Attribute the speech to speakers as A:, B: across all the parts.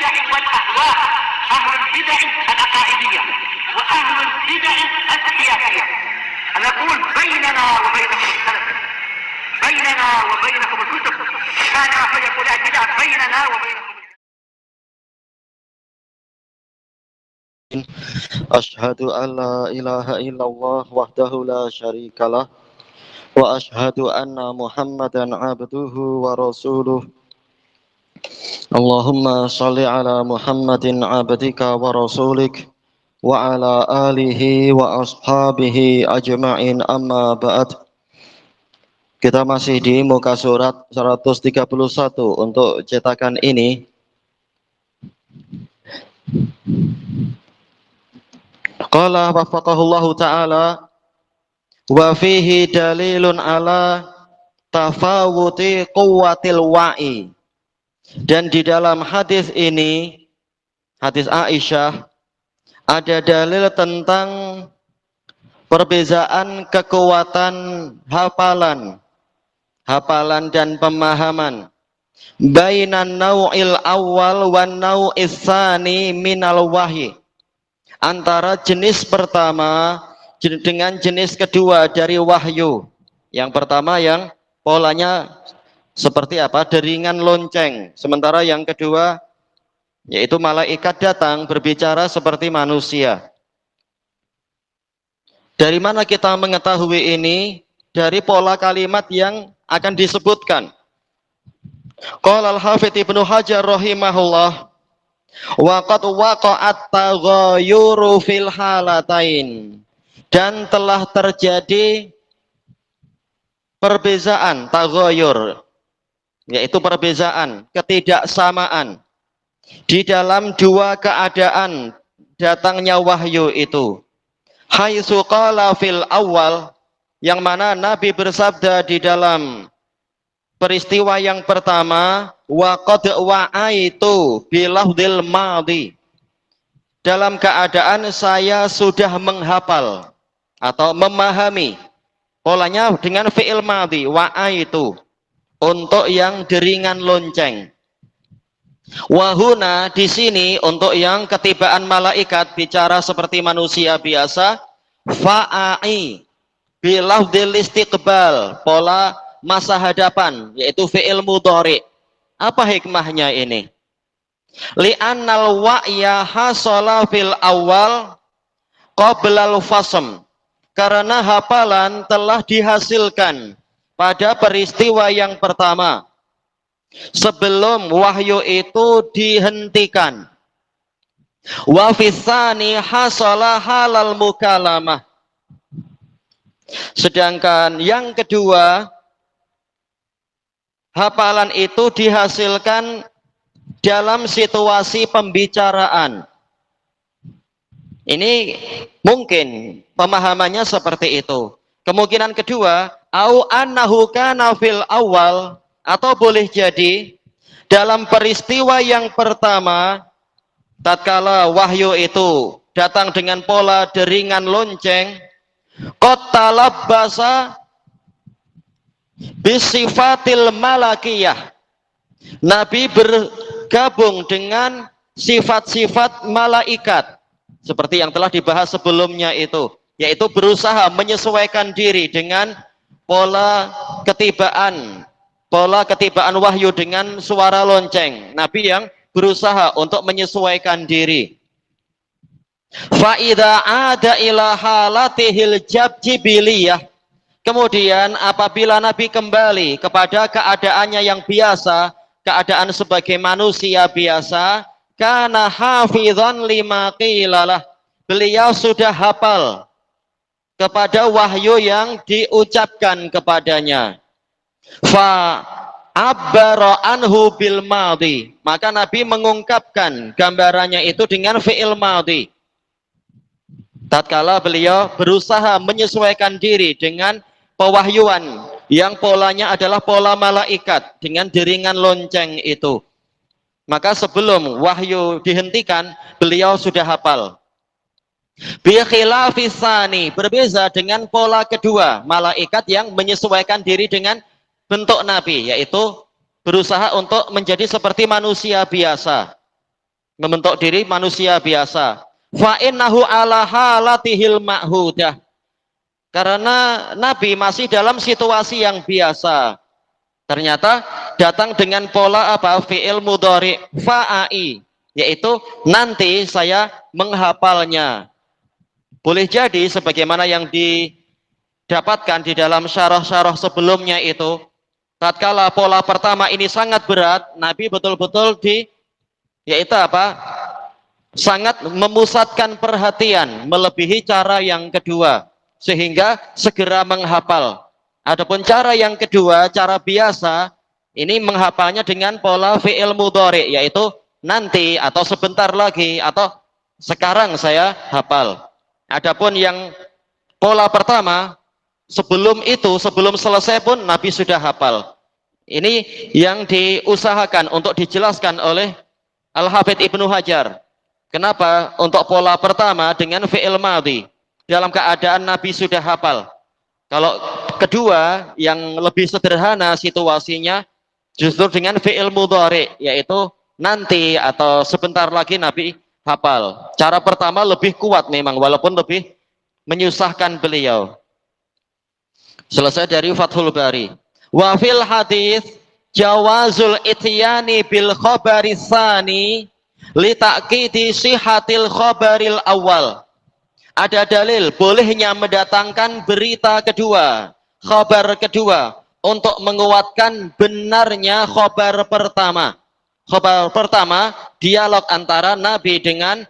A: البدع والأهواء، أهل البدع العقائدية وأهل البدع السياسية. نقول بيننا وبينكم السلف، بيننا وبينكم الكتب، كان فيقول البدع بيننا وبينكم.
B: أشهد أن لا إله إلا الله وحده لا شريك له وأشهد أن محمدا عبده ورسوله. اللهم صل على محمد عبدك ورسولك وعلى آله وأصحابه أجمعين. أما بعد. Kita masih di muka surat 131 untuk cetakan ini. Qala waffaqahullahu ta'ala wa fihi dalilun ala tafawuti quwwatil wa'i. Dan di dalam hadis ini, hadis Aisyah, ada dalil tentang perbezaan kekuatan hafalan dan pemahaman bainan nau'il awal wan nau'is tsani minal wahyi, antara jenis pertama dengan jenis kedua dari wahyu. Yang pertama yang polanya seperti apa? Deringan lonceng. Sementara yang kedua yaitu malaikat datang berbicara seperti manusia. Dari mana kita mengetahui ini? Dari pola kalimat yang akan disebutkan. Qala al-Hafidz Ibnu Hajar rahimahullah, wa qad waqa'at taghayyuru fil halatain, dan telah terjadi perbezaan, taghayyur yaitu perbezaan, ketidaksamaan di dalam dua keadaan datangnya wahyu itu. Haitsu qala fil awal, yang mana Nabi bersabda di dalam peristiwa yang pertama, wa qad wa'aitu bilafdzil madhi, dalam keadaan saya sudah menghafal atau memahami. Polanya dengan fi'il madhi, wa'aitu, untuk yang deringan lonceng. Wahuna di sini untuk yang ketibaan malaikat bicara seperti manusia biasa, fa'ai bilafdzil istiqbal, pola masa hadapan, yaitu fi'il mudhari. Apa hikmahnya ini? Li'annal wa'ya hasala fil awal qablal fasm, karena hafalan telah dihasilkan pada peristiwa yang pertama sebelum wahyu itu dihentikan. Wa fitsani hasala halal mukalamah, sedangkan yang kedua hafalan itu dihasilkan dalam situasi pembicaraan. Ini mungkin pemahamannya seperti itu. Kemungkinan kedua, au annahu kana fil awal, atau boleh jadi dalam peristiwa yang pertama tatkala wahyu itu datang dengan pola deringan lonceng, qad talabbasa bisifatil malakiyah, Nabi bergabung dengan sifat-sifat malaikat seperti yang telah dibahas sebelumnya itu, yaitu berusaha menyesuaikan diri dengan pola ketibaan wahyu dengan suara lonceng. Nabi yang berusaha untuk menyesuaikan diri. Fa idza ada ila halatihil jibiliyah, kemudian apabila Nabi kembali kepada keadaannya yang biasa, keadaan sebagai manusia biasa, kana hafizan lima qilalah, beliau sudah hafal kepada wahyu yang diucapkan kepadanya. Fa abbara anhu bil madhi, maka Nabi mengungkapkan gambarannya itu dengan fi'il madhi. Tatkala beliau berusaha menyesuaikan diri dengan pewahyuan yang polanya adalah pola malaikat dengan deringan lonceng itu, maka sebelum wahyu dihentikan beliau sudah hafal. Bi khilafis tsani, berbeza dengan pola kedua, malaikat yang menyesuaikan diri dengan bentuk Nabi, yaitu berusaha untuk menjadi seperti manusia biasa. membentuk diri manusia biasa. Fa innahu ala halatihil ma'hudah. Karena Nabi masih dalam situasi yang biasa. Ternyata datang dengan pola apa? Fi'il mudhari fa'ai, yaitu nanti saya menghafalnya. Boleh jadi sebagaimana yang didapatkan di dalam syarah-syarah sebelumnya itu, tatkala pola pertama ini sangat berat, Nabi betul-betul yaitu apa? Sangat memusatkan perhatian melebihi cara yang kedua sehingga segera menghafal. Adapun cara yang kedua, cara biasa, ini menghafalnya dengan pola fi'il mudhari, yaitu nanti atau sebentar lagi atau sekarang saya hafal. Adapun yang pola pertama, sebelum itu, sebelum selesai pun Nabi sudah hafal. Ini yang diusahakan untuk dijelaskan oleh Al-Hafidz Ibnu Hajar. Kenapa? Untuk pola pertama dengan fi'il madhi, dalam keadaan Nabi sudah hafal. Kalau kedua yang lebih sederhana situasinya justru dengan fi'il mudhari, yaitu nanti atau sebentar lagi Nabi hafal. Cara pertama lebih kuat memang, walaupun lebih menyusahkan beliau. Selesai dari Fathul Bari. Wa fil hadis jawazul ityani bil khabari tsani li ta'kidi sihhatil khabaril awal. Ada dalil bolehnya mendatangkan berita kedua, khabar kedua untuk menguatkan benarnya khabar pertama. Khabar pertama dialog antara Nabi dengan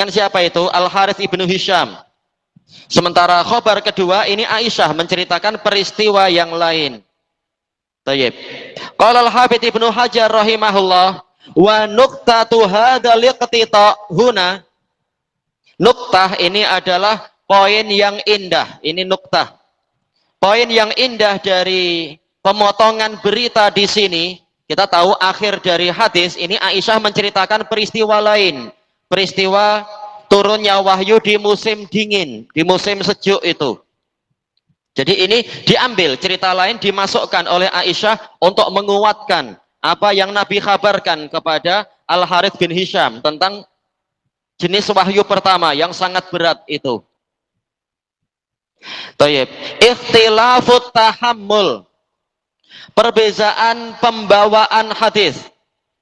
B: siapa itu? Al-Harits ibnu Hisham. Sementara khabar kedua ini Aisyah menceritakan peristiwa yang lain. Tayyib. Qala Al-Hafidz Ibnu Hajar rahimahullah wa nuqtatu hadzal iqtita huna. Nuktah ini adalah poin yang indah. Ini nuktah. Poin yang indah dari pemotongan berita di sini, kita tahu akhir dari hadis ini Aisyah menceritakan peristiwa lain. Peristiwa turunnya wahyu di musim dingin, di musim sejuk itu. Jadi ini diambil cerita lain dimasukkan oleh Aisyah untuk menguatkan apa yang Nabi kabarkan kepada Al-Harits bin Hisham tentang jenis wahyu pertama yang sangat berat itu. Tayyib. Ikhtilafut tahammul. Perbezaan pembawaan hadis.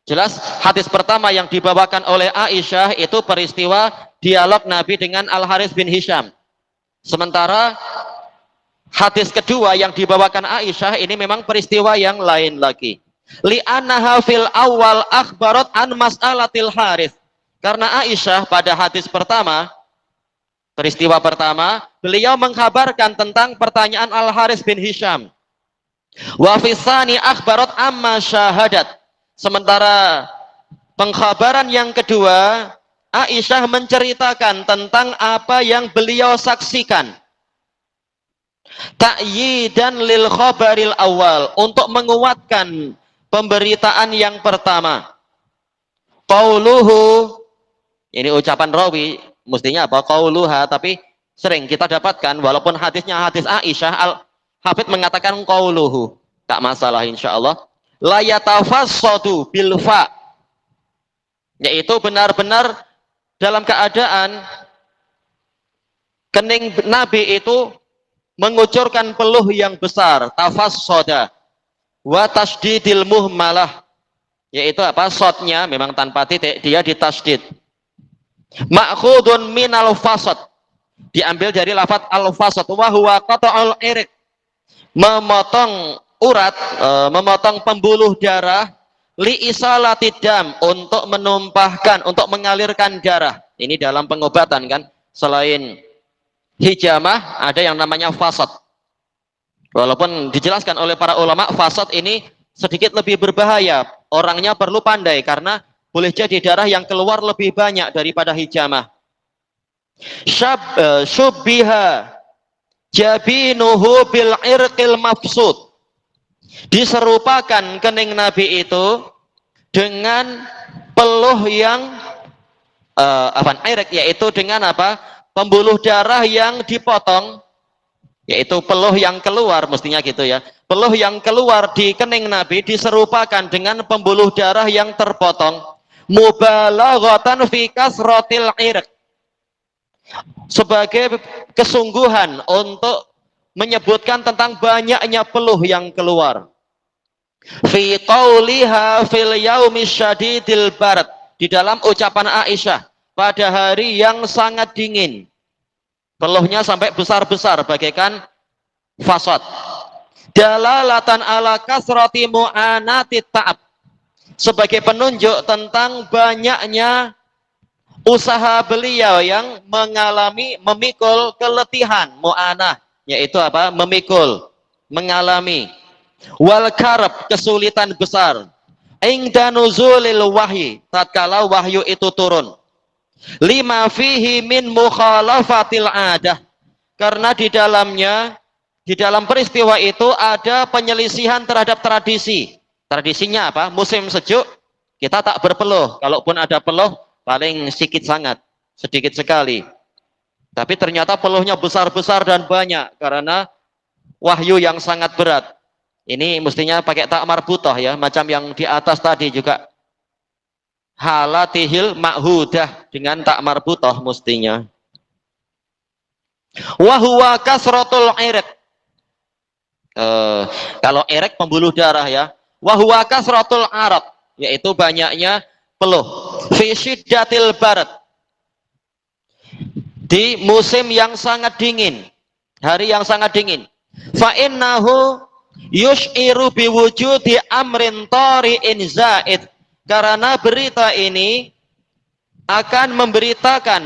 B: Jelas hadis pertama yang dibawakan oleh Aisyah itu peristiwa dialog Nabi dengan Al-Harits bin Hisham. Sementara hadis kedua yang dibawakan Aisyah ini memang peristiwa yang lain lagi. Li'annaha fil awal akhbarat an mas'alatil Harits. Karena Aisyah pada hadis pertama, peristiwa pertama, beliau mengkabarkan tentang pertanyaan Al-Harits bin Hisham. Wa fisani akhbarat amma syahadat. Sementara pengkhabaran yang kedua, Aisyah menceritakan tentang apa yang beliau saksikan. Ta'yidan lil khabaril awal, untuk menguatkan pemberitaan yang pertama. Qauluhu, ini ucapan rawi, mestinya apa? Qauluha, tapi sering kita dapatkan walaupun hadisnya hadis Aisyah, Al-Hafidz mengatakan qauluhu. Tak masalah insyaallah. La yatafassadu bil fa. Yaitu benar-benar dalam keadaan kening Nabi itu mengucurkan peluh yang besar, tafassada. Wa tasdidil muhmalah. Yaitu apa? Sodnya memang tanpa titik, dia ditasdid. Ma'khudun minal fasad, diambil dari lafaz al-fasad, wa huwa qata'ul irik, memotong urat, memotong pembuluh darah, li isalati dam, untuk menumpahkan, untuk mengalirkan darah. Ini dalam pengobatan kan, selain hijamah ada yang namanya fasad. Walaupun dijelaskan oleh para ulama fasad ini sedikit lebih berbahaya, orangnya perlu pandai karena boleh jadi darah yang keluar lebih banyak daripada hijamah. Syubbiha jabinuhu bil irqil mafsud. Diserupakan kening Nabi itu dengan peluh yang irq, yaitu dengan apa? Pembuluh darah yang dipotong, yaitu peluh yang keluar, mestinya gitu ya. Peluh yang keluar di kening Nabi diserupakan dengan pembuluh darah yang terpotong. mubalaghatan fi kasratil irq, sebagai kesungguhan untuk menyebutkan tentang banyaknya peluh yang keluar. Fi qauliha fil yaumi syadidil barad, di dalam ucapan Aisyah pada hari yang sangat dingin, peluhnya sampai besar-besar bagaikan fasad. Dalalatan ala kasrati mu'anati ta'ab, sebagai penunjuk tentang banyaknya usaha beliau yang memikul keletihan. Mu'anah yaitu apa? Memikul, mengalami. Wal karab, kesulitan besar. Ingda nuzulil wahyi, tatkala wahyu itu turun. Lima fihi min mukhalafatil adah, karena di dalamnya, di dalam peristiwa itu ada penyelisihan terhadap tradisi. Tradisinya apa? Musim sejuk kita tak berpeluh, kalaupun ada peluh paling sedikit, sangat sedikit sekali. Tapi ternyata peluhnya besar-besar dan banyak karena wahyu yang sangat berat. Ini mestinya pakai tak marbutoh ya, macam yang di atas tadi juga. Halatihil ma'hudah, dengan tak marbutoh mestinya. Wahuwa kasratul irq. Kalau irq pembuluh darah ya. Wahuwa kasratul araq, yaitu banyaknya peluh. Fi syiddatil barad, di musim yang sangat dingin, hari yang sangat dingin. Fa innahu yush'iru biwujudi amrin tari'in zaid, karena berita ini akan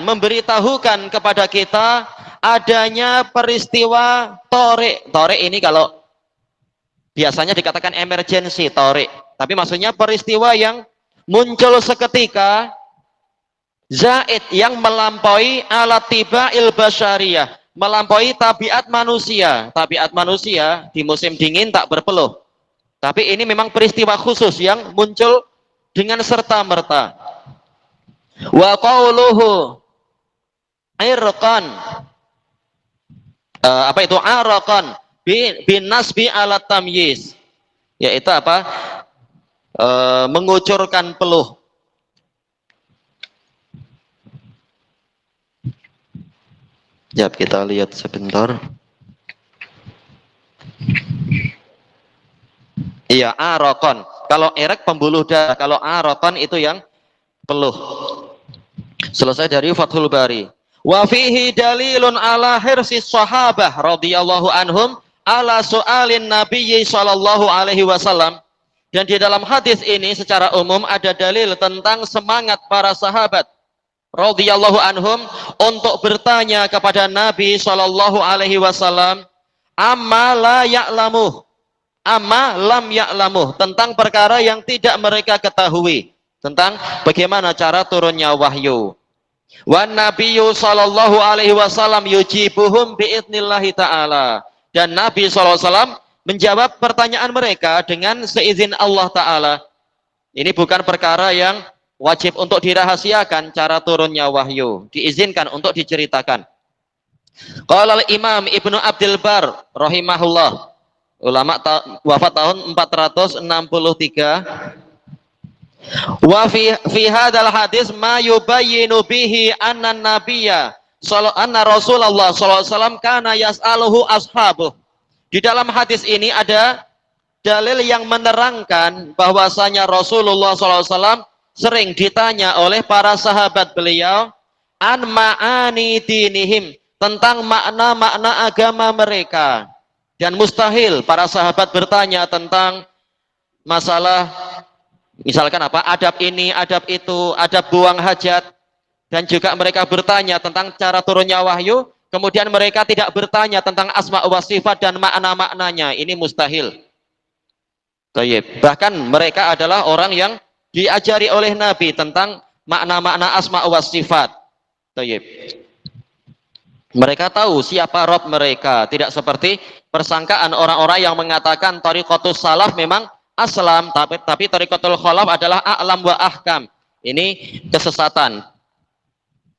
B: memberitahukan kepada kita adanya peristiwa torik. Torik ini kalau biasanya dikatakan emergency, torik, tapi maksudnya peristiwa yang muncul seketika, zaid, yang melampaui alat tiba'il basyariyah, melampaui tabiat manusia. Tabiat manusia di musim dingin tak berpeluh. Tapi ini memang peristiwa khusus yang muncul dengan serta-merta. Wa qauluhu irqan, apa itu araqan, bin nasbi ala tamyiz, yaitu apa? Mengucurkan peluh. Ya, kita lihat sebentar. Iya, araqan. Kalau irq pembuluh darah, kalau araqan itu yang peluh. Selesai dari Fathul Bari. Wa fihi dalilun ala hirsis sahabah radhiyallahu anhum ala su'alin nabiyyi sallallahu alaihi wasallam. Dan di dalam hadis ini secara umum ada dalil tentang semangat para sahabat radhiyallahu anhum untuk bertanya kepada Nabi sallallahu alaihi wasallam amma la ya'lamu, amma lam ya'lamu, tentang perkara yang tidak mereka ketahui, tentang bagaimana cara turunnya wahyu. Wan nabiyyu sallallahu alaihi wasallam yujibuhum biidnillahi ta'ala, dan Nabi sallallahu alaihi wasallam menjawab pertanyaan mereka dengan seizin Allah Ta'ala. Ini bukan perkara yang wajib untuk dirahasiakan, cara turunnya wahyu. Diizinkan untuk diceritakan. Qala al-Imam Ibnu Abdul Bar rahimahullah, ulama wafat tahun 463. Wa fi hadzal hadis ma yubayyinu bihi anna nabiyya anna Rasulullah sallallahu alaihi wasallam kana yas'aluhu ashabuh. Di dalam hadis ini ada dalil yang menerangkan bahwasanya Rasulullah SAW sering ditanya oleh para sahabat beliau an ma'ani dinihim, tentang makna-makna agama mereka. Dan mustahil para sahabat bertanya tentang masalah misalkan apa, adab ini, adab itu, adab buang hajat. Dan juga mereka bertanya tentang cara turunnya wahyu, kemudian mereka tidak bertanya tentang asma wa sifat dan makna-maknanya. Ini mustahil. Bahkan mereka adalah orang yang diajari oleh Nabi tentang makna-makna asma wa sifat. Mereka tahu siapa Rabb mereka. Tidak seperti persangkaan orang-orang yang mengatakan tariqatus salaf memang aslam, tapi tariqatul khalaf adalah a'lam wa ahkam. Ini kesesatan.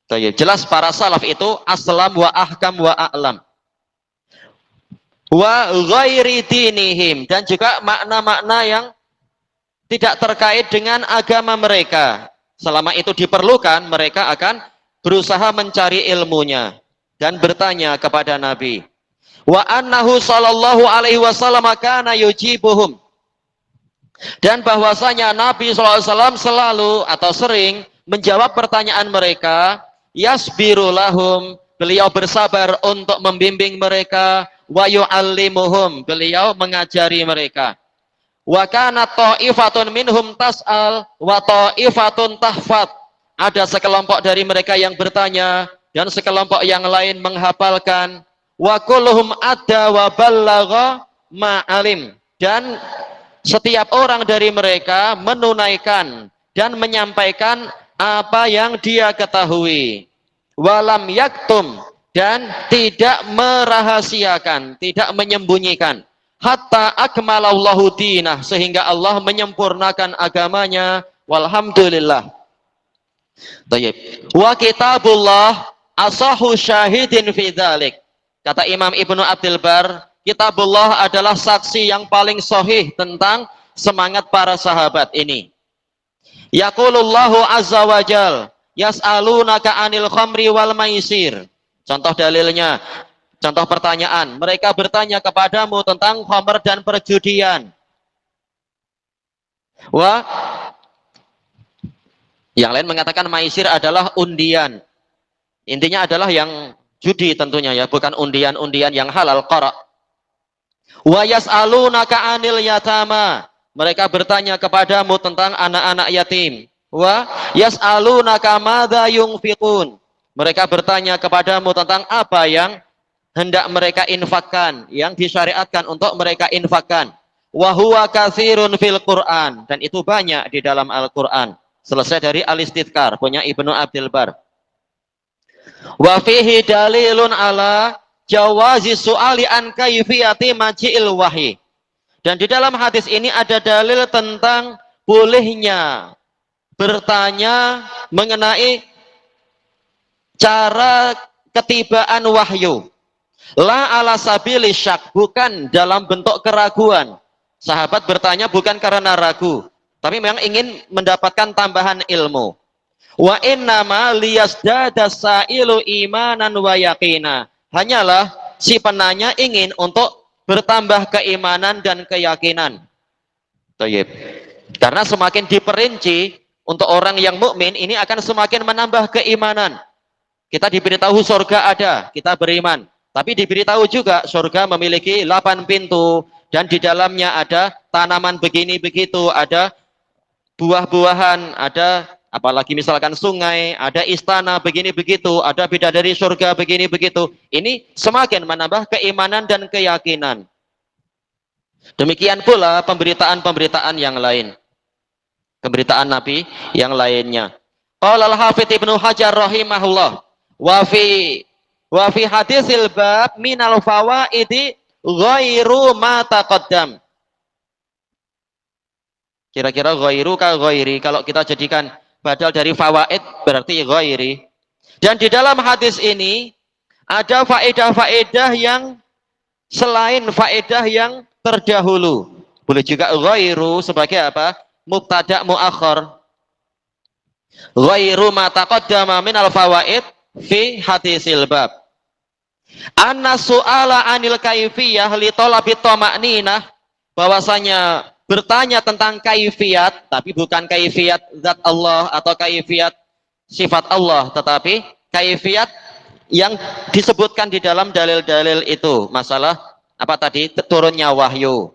B: Jelas para salaf itu aslam wa ahkam wa a'lam. Wa ghairi dinihim, dan juga makna-makna yang tidak terkait dengan agama mereka. Selama itu diperlukan, mereka akan berusaha mencari ilmunya dan bertanya kepada Nabi. Wa annahu sallallahu alaihi wasallam kana yujibuhum. Dan bahwasanya Nabi SAW selalu atau sering menjawab pertanyaan mereka, yasbiru lahum, beliau bersabar untuk membimbing mereka, wa yu'allimuhum, beliau mengajari mereka. Wa kana ta'ifatun minhum tas'al wa ta'ifatun tahfad. Ada sekelompok dari mereka yang bertanya dan sekelompok yang lain menghafalkan. Wa kulluhum adda wa ballagha ma'alim. Dan setiap orang dari mereka menunaikan dan menyampaikan apa yang dia ketahui. Walam yaktum, dan tidak merahasiakan, tidak menyembunyikan. Hatta akmalallahu dinah, sehingga Allah menyempurnakan agamanya. Walhamdulillah. Tayyib. Wa kitabullah asahu syahidin fi dzalik. Kata Imam Ibnu Abdul Bar, kitabullah adalah saksi yang paling sahih tentang semangat para sahabat ini. Yaqulullahu azza wa jal, yas'alunaka 'anil khamri wal maisir. Contoh dalilnya, contoh pertanyaan, mereka bertanya kepadamu tentang khamr dan perjudian. Wah, yang lain mengatakan maisir adalah undian. Intinya adalah yang judi tentunya ya, bukan undian-undian yang halal, qara'. Wa yas'alunaka 'anil yatama. Mereka bertanya kepadamu tentang anak-anak yatim. Wa yas'alunaka madza yunfiqun. Mereka bertanya kepadamu tentang apa yang hendak mereka infakkan, yang disyariatkan untuk mereka infakkan. Wa huwa katsirun fil Qur'an, dan itu banyak di dalam Al-Qur'an. Selesai dari Al-Istidkar punya Ibnu Abdul Bar. Wa fihi dalilun ala jawazi su'ali an kaifiyati maji'il wahyi. Dan di dalam hadis ini ada dalil tentang bolehnya bertanya mengenai cara ketibaan wahyu. La ala sabili syak, bukan dalam bentuk keraguan. Sahabat bertanya bukan karena ragu, tapi memang ingin mendapatkan tambahan ilmu. Wa innama liyasdada sa'ilu imanan wa yaqina. Hanyalah si penanya ingin untuk bertambah keimanan dan keyakinan. Tayyib. Karena semakin diperinci untuk orang yang mukmin ini akan semakin menambah keimanan. Kita diberitahu surga ada, kita beriman. Tapi diberitahu juga surga memiliki 8 pintu dan di dalamnya ada tanaman begini begitu, ada buah-buahan, ada apalagi misalkan sungai, ada istana begini begitu, ada bidadari surga begini begitu. Ini semakin menambah keimanan dan keyakinan. Demikian pula pemberitaan-pemberitaan yang lain. Pemberitaan Nabi yang lainnya. Qala al-Hafidz Ibnu Hajar rahimahullah, wa fi hadisil bab minal fawaidi ghairu ma taqaddam. Kira-kira ghairu ka ghairi, kalau kita jadikan badal dari fawaid berarti ghairi. Dan di dalam hadis ini ada faedah-faedah yang selain faedah yang terdahulu. Boleh juga ghairu sebagai apa? Mubtada muakhar. Ghairu ma taqaddama minal fawaid fi hadisil bab. Anna su'ala 'anil kaifiyah li talabi tama'ninah, bahwasanya bertanya tentang kaifiyat, tapi bukan kaifiyat zat Allah atau kaifiyat sifat Allah, tetapi kaifiyat yang disebutkan di dalam dalil-dalil itu. Masalah apa tadi? Turunnya wahyu.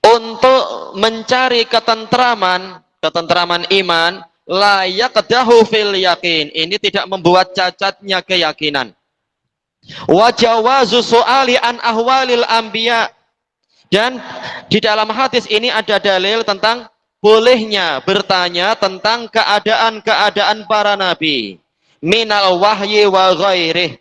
B: Untuk mencari ketentraman iman, la yaqdahu fil yakin. Ini tidak membuat cacatnya keyakinan. Wa jawazu su'ali an ahwalil anbiya. Dan di dalam hadis ini ada dalil tentang bolehnya bertanya tentang keadaan-keadaan para nabi. Minal wahyi wa ghairih,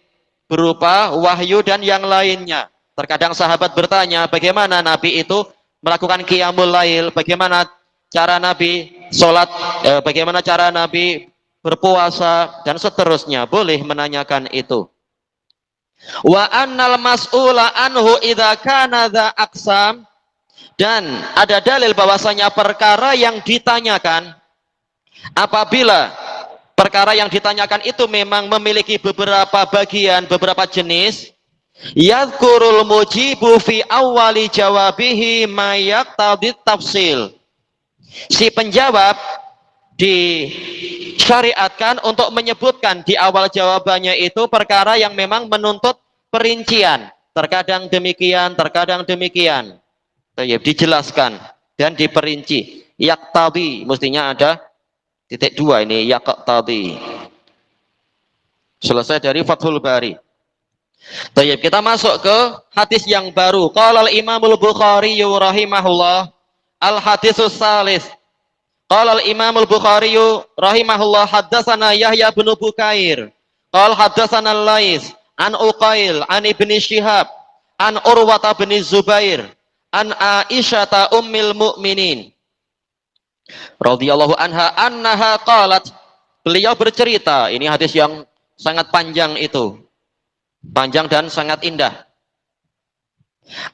B: berupa wahyu dan yang lainnya. Terkadang sahabat bertanya bagaimana nabi itu melakukan qiyamul lail, bagaimana cara nabi sholat, bagaimana cara nabi berpuasa, dan seterusnya. Boleh menanyakan itu. Wa annal mas'ula anhu idza kana dza aqsam, dan ada dalil bahwasanya perkara yang ditanyakan Apabila perkara yang ditanyakan itu memang memiliki beberapa bagian, beberapa jenis, yadhkurul mujibu fi awwali jawabihi ma yaqtadi tafsil. Si penjawab disyariatkan untuk menyebutkan di awal jawabannya itu perkara yang memang menuntut perincian. Terkadang demikian, terkadang demikian. Dijelaskan dan diperinci. Yaqtadi, mestinya ada titik dua ini, yaqtadi. Selesai dari Fathul Bari. Tayyib, kita masuk ke hadis yang baru. Qala al-Imamul Bukhari rahimahullah, al-hadisus salis. Qala al-Imamul Bukhari rahimahullah, haddatsana Yahya bin Bukair. Qala haddatsana Al-Lais an Uqail an Ibni Syihab an Urwata bin Zubair an Aisyata ummil mu'minin radhiyallahu anha annaha qalat, beliau bercerita, ini hadis yang sangat panjang itu. Panjang dan sangat indah.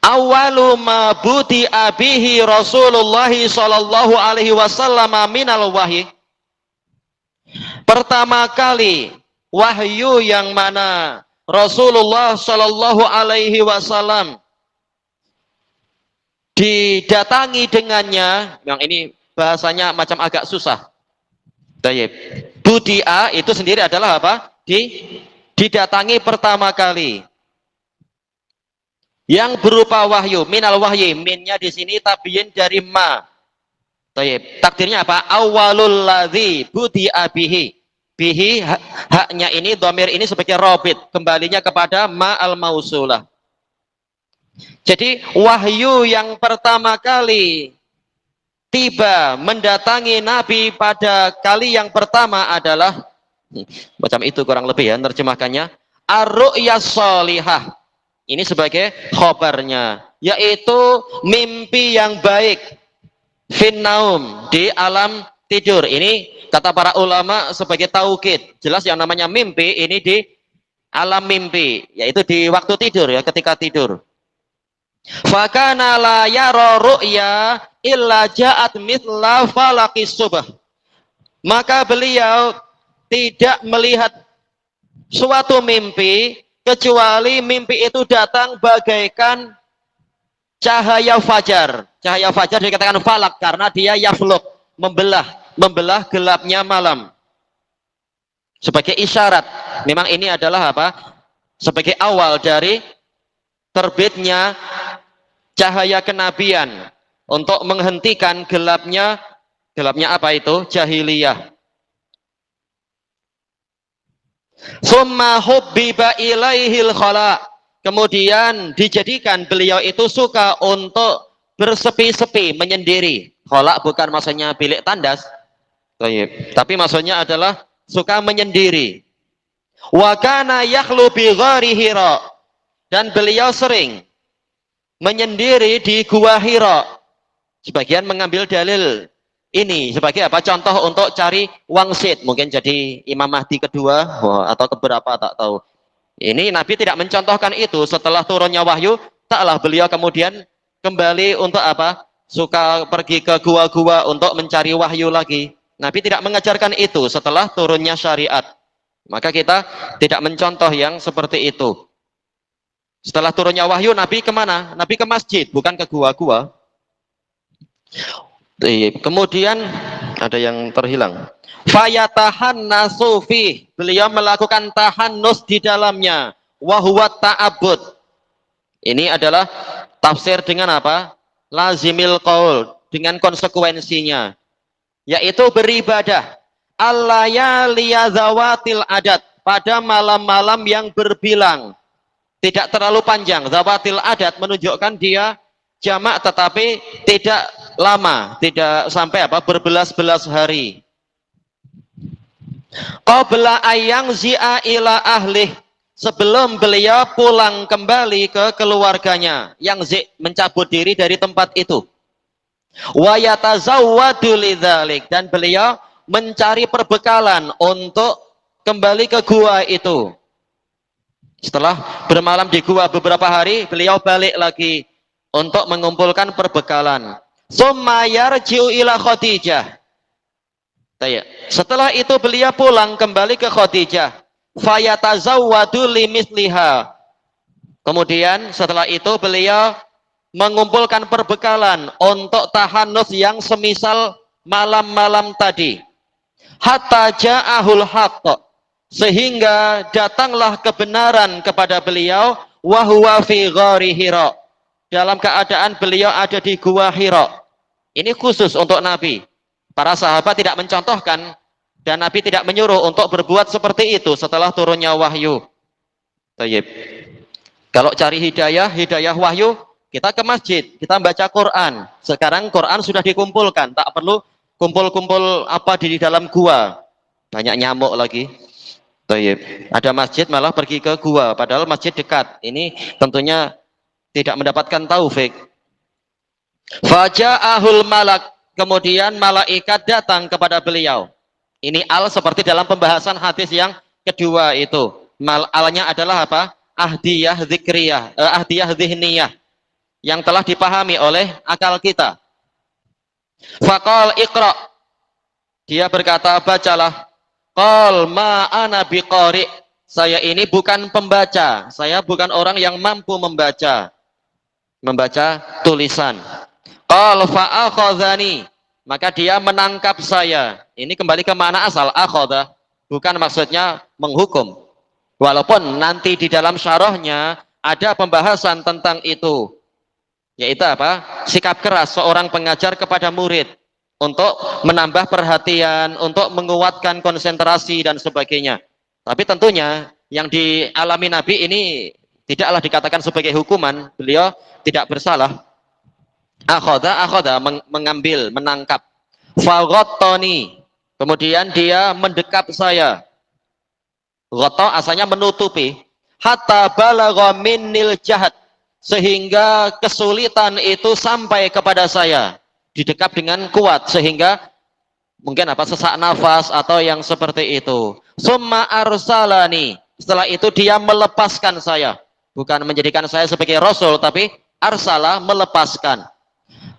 B: Awalu ma buti abihi Rasulullah sallallahu alaihi wasallam minal wahyi. Pertama kali wahyu yang mana Rasulullah sallallahu alaihi wasallam didatangi dengannya, yang ini bahasanya macam agak susah. Tayyib. Budi'a itu sendiri adalah apa? Didatangi pertama kali. Yang berupa wahyu, minal wahyi, minnya di sini tabiin dari ma. Tayyib. Takdirnya apa? Awalul ladzi budi'a bihi. Bihi haknya ini, dhamir ini sebagai robit, kembalinya kepada ma al mausulah. Jadi wahyu yang pertama kali tiba mendatangi Nabi pada kali yang pertama adalah macam itu kurang lebih ya terjemahkannya, ar-ru'yas sholihah. Ini sebagai khobarnya, yaitu mimpi yang baik, finnaum, di alam tidur. Ini kata para ulama sebagai taukid, jelas yang namanya mimpi ini di alam mimpi, yaitu di waktu tidur ya, ketika tidur. Fakana la yara ru'ya illa ja'at mithla falaqis subh. Maka beliau tidak melihat suatu mimpi kecuali mimpi itu datang bagaikan cahaya fajar. Cahaya fajar dikatakan falak karena dia yafluk, membelah gelapnya malam. Sebagai isyarat, memang ini adalah apa? Sebagai awal dari terbitnya cahaya kenabian untuk menghentikan gelapnya apa itu? Jahiliyah. Summa hubbiba ilaihil khala. Kemudian dijadikan beliau itu suka untuk bersepi-sepi, menyendiri. Khala bukan maksudnya bilik tandas, tapi maksudnya adalah suka menyendiri. Wa kana yakhlu bi ghari Hira. Dan beliau sering menyendiri di Gua Hira. Sebagian mengambil dalil ini sebagai apa? Contoh untuk cari wangsit, mungkin jadi Imam Mahdi kedua atau keberapa tak tahu. Ini Nabi tidak mencontohkan itu. Setelah turunnya wahyu, taklah beliau kemudian kembali untuk apa? Suka pergi ke gua-gua untuk mencari wahyu lagi. Nabi tidak mengajarkan itu setelah turunnya syariat. Maka kita tidak mencontoh yang seperti itu. Setelah turunnya wahyu, Nabi kemana? Nabi ke masjid, bukan ke gua-gua. Kemudian ada yang terhilang. Fayatahannasu fi, beliau melakukan tahannus di dalamnya. Wa huwa ta'abbud. Ini adalah tafsir dengan apa? Lazimil qaul, dengan konsekuensinya, yaitu beribadah. Al-layaliya zawatil adat, pada malam-malam yang berbilang, tidak terlalu panjang. Zawatil adat menunjukkan dia jamak tetapi tidak lama, tidak sampai apa? Berbelas-belas hari. Qabla ayang zi'a ila ahlih, sebelum beliau pulang kembali ke keluarganya. Yang zi, mencabut diri dari tempat itu. Wa yatazawwadu lidzalik, dan beliau mencari perbekalan untuk kembali ke gua itu. Setelah bermalam di gua beberapa hari, beliau balik lagi untuk mengumpulkan perbekalan. Summa yarji'u ila Khadijah. Tayyib. Setelah itu beliau pulang kembali ke Khadijah. Fayatazawwadu limisliha. Kemudian setelah itu beliau mengumpulkan perbekalan untuk tahanus yang semisal malam-malam tadi. Hatta ja'ahul haqq, sehingga datanglah kebenaran kepada beliau, wa huwa fi ghari Hira, dalam keadaan beliau ada di gua Hira. Ini khusus untuk Nabi. Para sahabat tidak mencontohkan dan Nabi tidak menyuruh untuk berbuat seperti itu setelah turunnya wahyu. Tayyib. Kalau cari hidayah wahyu, kita ke masjid, kita baca Quran. Sekarang Quran sudah dikumpulkan, tak perlu kumpul-kumpul apa di dalam gua. Banyak nyamuk lagi. Tayyib. Ada masjid malah pergi ke gua, padahal masjid dekat. Ini tentunya tidak mendapatkan taufik. Faja'ahul malak, kemudian malaikat datang kepada beliau. Ini al seperti dalam pembahasan hadis yang kedua itu. Alnya adalah apa? Ahdiyah zikriyah, ahdiyah zihniyah, yang telah dipahami oleh akal kita. Faqal iqra, dia berkata bacalah. Qal ma ana biqari, saya ini bukan pembaca, saya bukan orang yang mampu membaca tulisan. Qal fa akhadhani, maka dia menangkap saya. Ini kembali ke mana asal akhadha, bukan maksudnya menghukum. Walaupun nanti di dalam syarahnya ada pembahasan tentang itu, yaitu apa? Sikap keras seorang pengajar kepada murid untuk menambah perhatian, untuk menguatkan konsentrasi dan sebagainya. Tapi tentunya yang dialami Nabi ini tidaklah dikatakan sebagai hukuman, beliau tidak bersalah. Akhadha, mengambil, menangkap. Faghattani, kemudian dia mendekap saya. Ghatta asalnya menutupi. Hatta balagha minnil jahad, sehingga kesulitan itu sampai kepada saya. Didekap dengan kuat sehingga mungkin apa, sesak nafas atau yang seperti itu. Summa arsalani, setelah itu dia melepaskan saya. Bukan menjadikan saya sebagai rasul, tapi arsala, melepaskan.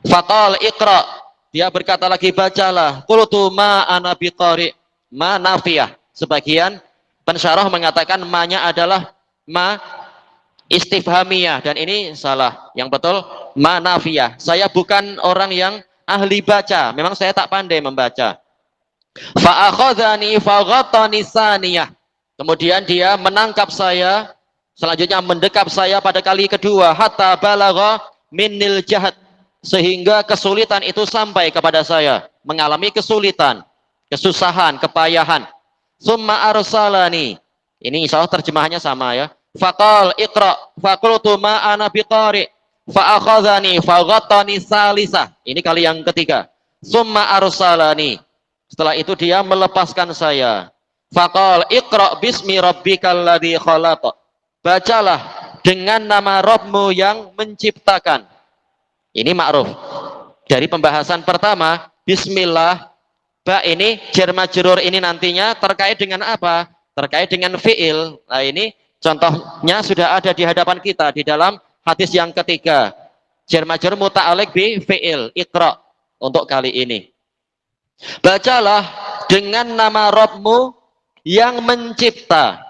B: Faqal iqra, dia berkata lagi bacalah. Qultu ma ana biqari, ma nafiyah. Sebagian pensyarah mengatakan ma-nya adalah ma istifhamiyah, dan ini salah. Yang betul ma nafiyah. Saya bukan orang yang ahli baca, memang saya tak pandai membaca. Fa akhadhani fa ghattani saniyah, kemudian dia menangkap saya, selanjutnya mendekap saya pada kali kedua. Hatta balagha minnil jahad, sehingga kesulitan itu sampai kepada saya, mengalami kesulitan, kesusahan, kepayahan. Summa arsalani, ini insya Allah terjemahannya sama ya. Faqal iqra, faqultu ma ana biqari, fa akhadhani fa ghattani salisah, ini kali yang ketiga. Summa arsalani, setelah itu dia melepaskan saya. Faqal iqra bismi rabbikal ladzi khalaq, bacalah dengan nama Rabbmu yang menciptakan. Ini ma'ruf. Dari pembahasan pertama, bismillah, ba ini jar majrur ini nantinya terkait dengan apa? Terkait dengan fi'il. Nah ini contohnya sudah ada di hadapan kita di dalam hadis yang ketiga. Jar majrur muta'alliq bi fi'il, iqra, untuk kali ini. Bacalah dengan nama Rabbmu yang mencipta.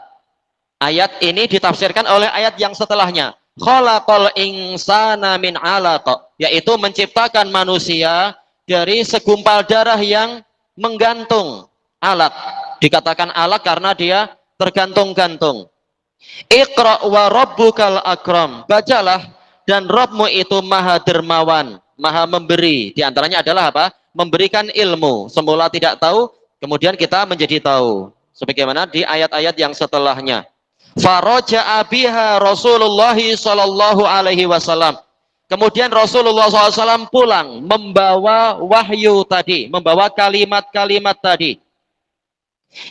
B: Ayat ini ditafsirkan oleh ayat yang setelahnya. Khalaqal insana min 'alaq, yaitu menciptakan manusia dari segumpal darah yang menggantung. Alaq dikatakan alaq karena dia tergantung-gantung. Iqra wa rabbukal akram, bacalah dan Rabbmu itu maha dermawan, maha memberi. Di antaranya adalah apa? Memberikan ilmu. Semula tidak tahu, kemudian kita menjadi tahu. Sebagaimana di ayat-ayat yang setelahnya. Faraja'a biha Rasulullah sallallahu alaihi wasallam. Kemudian Rasulullah SAW pulang membawa wahyu tadi, membawa kalimat-kalimat tadi.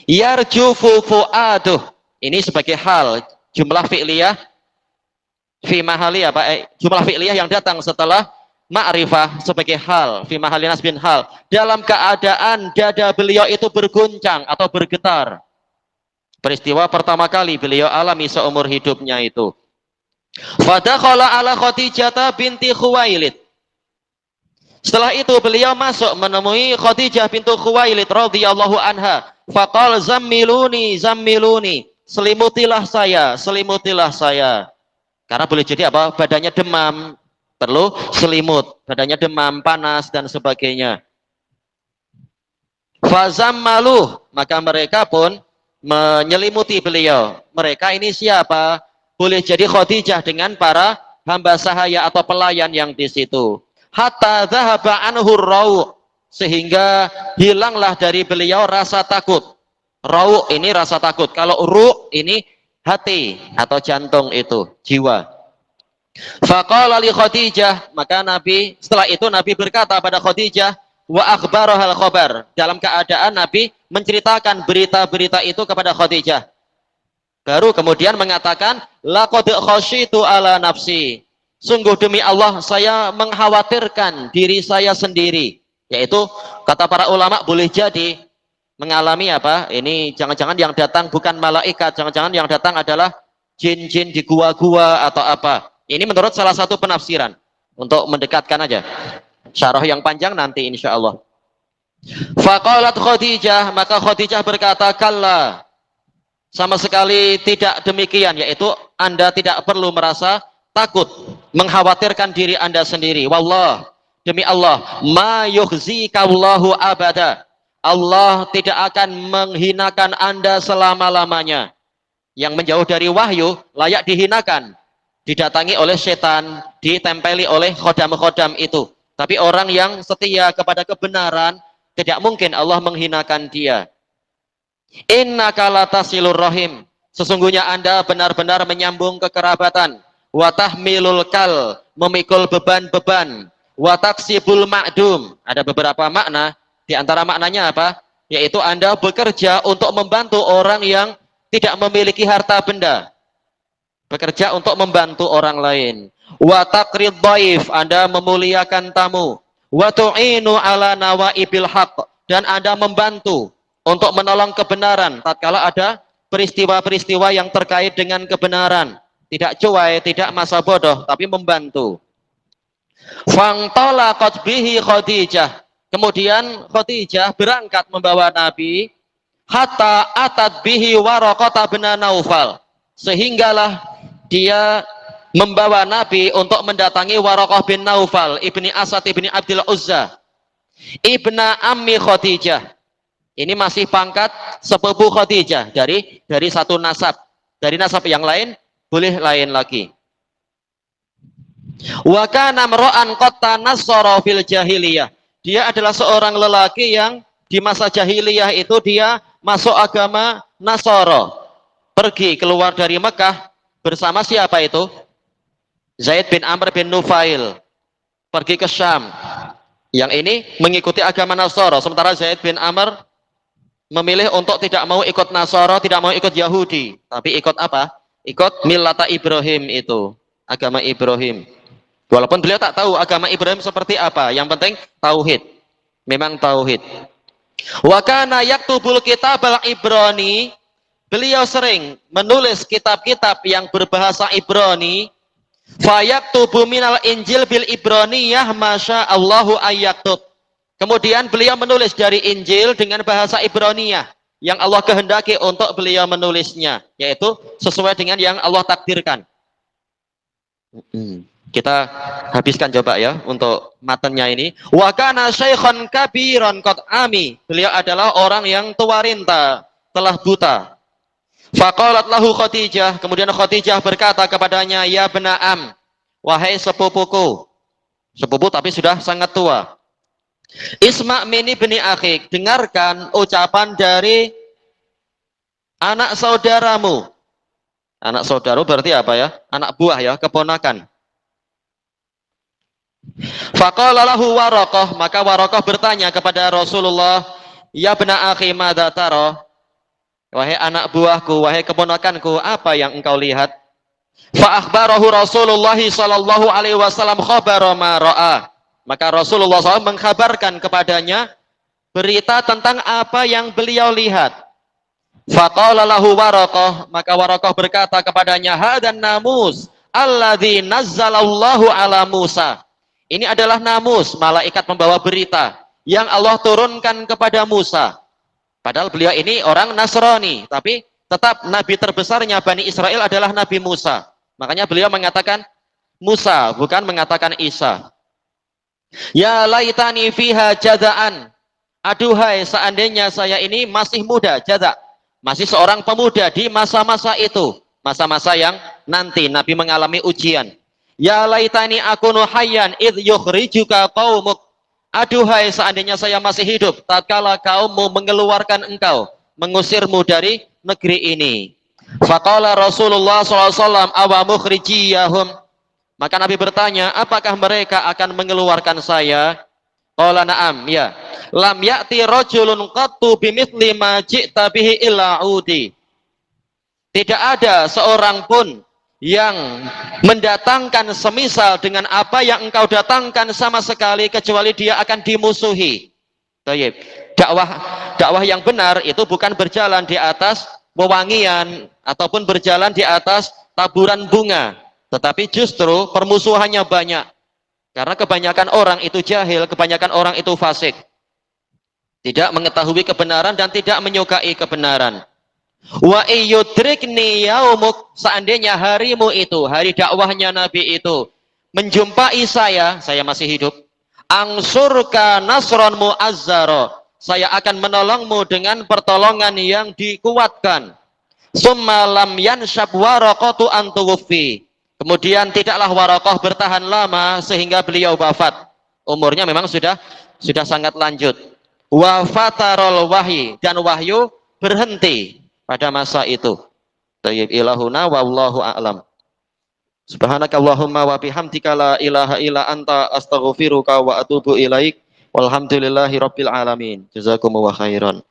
B: Yarjufu fu'aduh, ini sebagai hal jumlah fi'liyah fi mahali apa? Jumlah fi'liyah yang datang setelah ma'rifah sebagai hal fi mahali nasbin hal. Dalam keadaan dada beliau itu berguncang atau bergetar. Peristiwa pertama kali beliau alami seumur hidupnya itu. Fadakhala ala Khadijah binti Khuwailid. Setelah itu beliau masuk menemui Khadijah bintu Khuwailid radhiyallahu anha. Faqal zammiluni, zammiluni. Selimutilah saya, selimutilah saya. Karena boleh jadi apa? Badannya demam, perlu selimut. Badannya demam, panas dan sebagainya. Fazammaluh, maka mereka pun menyelimuti beliau. Mereka ini siapa? Boleh jadi Khadijah dengan para hamba sahaya atau pelayan yang di situ. Hatta dhahaba anhu rawu, sehingga hilanglah dari beliau rasa takut. Rawu ini rasa takut. Kalau ru ini hati atau jantung itu, jiwa. Faqala li Khadijah, maka Nabi setelah itu Nabi berkata pada Khadijah, wa akhbarahal khabar, dalam keadaan Nabi menceritakan berita-berita itu kepada Khadijah. Baru kemudian mengatakan, laqad khasyitu ala nafsi. Sungguh demi Allah saya mengkhawatirkan diri saya sendiri. Yaitu kata para ulama boleh jadi mengalami apa? Ini jangan-jangan yang datang bukan malaikat, jangan-jangan yang datang adalah jin-jin di gua-gua atau apa. Ini menurut salah satu penafsiran untuk mendekatkan aja. Syarah yang panjang nanti insya Allah. Faqalat Khadijah, maka Khadijah berkata, kalla, sama sekali tidak demikian, yaitu Anda tidak perlu merasa takut, mengkhawatirkan diri Anda sendiri. Wallah, demi Allah, ma yukhzikallahu abada. Allah tidak akan menghinakan Anda selama-lamanya. Yang menjauh dari wahyu layak dihinakan, didatangi oleh setan, ditempeli oleh khodam-khodam itu. Tapi orang yang setia kepada kebenaran, tidak mungkin Allah menghinakan dia. Innaka latasilur rahim. Sesungguhnya Anda benar-benar menyambung kekerabatan. Wa tahmilul kal, memikul beban-beban. Wa taksibul ma'dum. Ada beberapa makna, di antara maknanya apa? Yaitu Anda bekerja untuk membantu orang yang tidak memiliki harta benda. Bekerja untuk membantu orang lain. Wa taqrid dhaif, Anda memuliakan tamu. Wa tu'inu ala nawaibil haqq, dan Anda membantu untuk menolong kebenaran tatkala ada peristiwa-peristiwa yang terkait dengan kebenaran. Tidak cuai, tidak masa bodoh, tapi membantu. Fangtalaqat bihi Khadijah. Kemudian Khadijah berangkat membawa Nabi hatta atat bihi Waraqah bin Naufal. Sehinggalah dia membawa Nabi untuk mendatangi Waraqah bin Naufal, ibni Asad ibni Abdul Uzza, ibna ammi Khadijah. Ini masih pangkat sepupu Khadijah dari satu nasab. Dari nasab yang lain boleh lain lagi. Wa kana mar'an qad tanassara fil jahiliyah. Dia adalah seorang lelaki yang di masa jahiliyah itu dia masuk agama Nasara. Pergi keluar dari Mekah bersama siapa itu? Zaid bin Amr bin Nufail. Pergi ke Syam. Yang ini mengikuti agama Nasara. Sementara Zaid bin Amr memilih untuk tidak mau ikut Nasara, tidak mau ikut Yahudi. Tapi ikut apa? Ikut Millata Ibrahim itu. Agama Ibrahim. Walaupun beliau tak tahu agama Ibrahim seperti apa. Yang penting tauhid. Memang tauhid. Wa kana yaktubul kitab al-Ibrani. Beliau sering menulis kitab-kitab yang berbahasa Ibrani. Fayaktubu minal Injil bil Ibraniyah masya Allahu ayyaktub. Kemudian beliau menulis dari Injil dengan bahasa Ibraniyah yang Allah kehendaki untuk beliau menulisnya, yaitu sesuai dengan yang Allah takdirkan. Kita habiskan coba ya untuk matanya ini. Wa kana syaikhan kabiran qad ami. Beliau adalah orang yang tua renta, telah buta. Faqalat lahu Khadijah, kemudian Khadijah berkata kepadanya, ya bena'am, wahai sepupuku. Sepupu tapi sudah sangat tua. Isma' mini bni akhik, dengarkan ucapan dari anak saudaramu. Anak saudara berarti apa ya? Anak buah ya, keponakan. Faqala lahu Waraqah, maka Waraqah bertanya kepada Rasulullah, ya bena akhi madza tara? Wahai anak buahku, wahai keponakanku, apa yang engkau lihat? Fa akhbarahu Rasulullah sallallahu alaihi wasallam khabara ma ra'a. Maka Rasulullah SAW mengkhabarkan kepadanya berita tentang apa yang beliau lihat. Faqala lahu Waraqah, maka Waraqah berkata kepadanya, hadan namus alladzi nazzalallahu ala Musa. Ini adalah namus, malaikat pembawa berita yang Allah turunkan kepada Musa. Padahal beliau ini orang Nasrani, tapi tetap nabi terbesarnya Bani Israel adalah Nabi Musa. Makanya beliau mengatakan Musa, bukan mengatakan Isa. Ya laitani fiha jada'an. Aduhai, seandainya saya ini masih muda, jada'. Masih seorang pemuda di masa-masa itu. Masa-masa yang nanti Nabi mengalami ujian. Ya laitani akunu hayyan idh yukhrijuka qaumuk. Aduhai, seandainya saya masih hidup tatkala kaummu mengeluarkan engkau, mengusirmu dari negeri ini. Faqala Rasulullah SAW awa mukhrijiyahum. Maka Nabi bertanya, apakah mereka akan mengeluarkan saya? Qala na'am, ya. Lam ya'ti rajulun qattu bimithli ma ji'ta bihi illa udi. Tidak ada seorang pun yang mendatangkan semisal dengan apa yang engkau datangkan sama sekali, kecuali dia akan dimusuhi. Baik. Dakwah yang benar itu bukan berjalan di atas wewangian ataupun berjalan di atas taburan bunga, tetapi justru permusuhannya banyak. Karena kebanyakan orang itu jahil, kebanyakan orang itu fasik. Tidak mengetahui kebenaran dan tidak menyukai kebenaran. Wa iyudrikni yaumuk, seandainya harimu itu, hari dakwahnya Nabi itu menjumpai saya masih hidup, angsurka nasron muazzaro, saya akan menolongmu dengan pertolongan yang dikuatkan. Summa lam yanshab waraqatu antuwfi, kemudian tidaklah Waraqah bertahan lama sehingga beliau wafat. Umurnya memang sudah sangat lanjut. Wa fatarul wahyi, dan wahyu berhenti pada masa itu. Tayyib ilahuna wallahu a'lam. Subhanakallahumma wa bihamdika la ilaha illa anta astaghfiruka wa atubu ilaik. Walhamdulillahi rabbil alamin. Jazakumullahu khairan.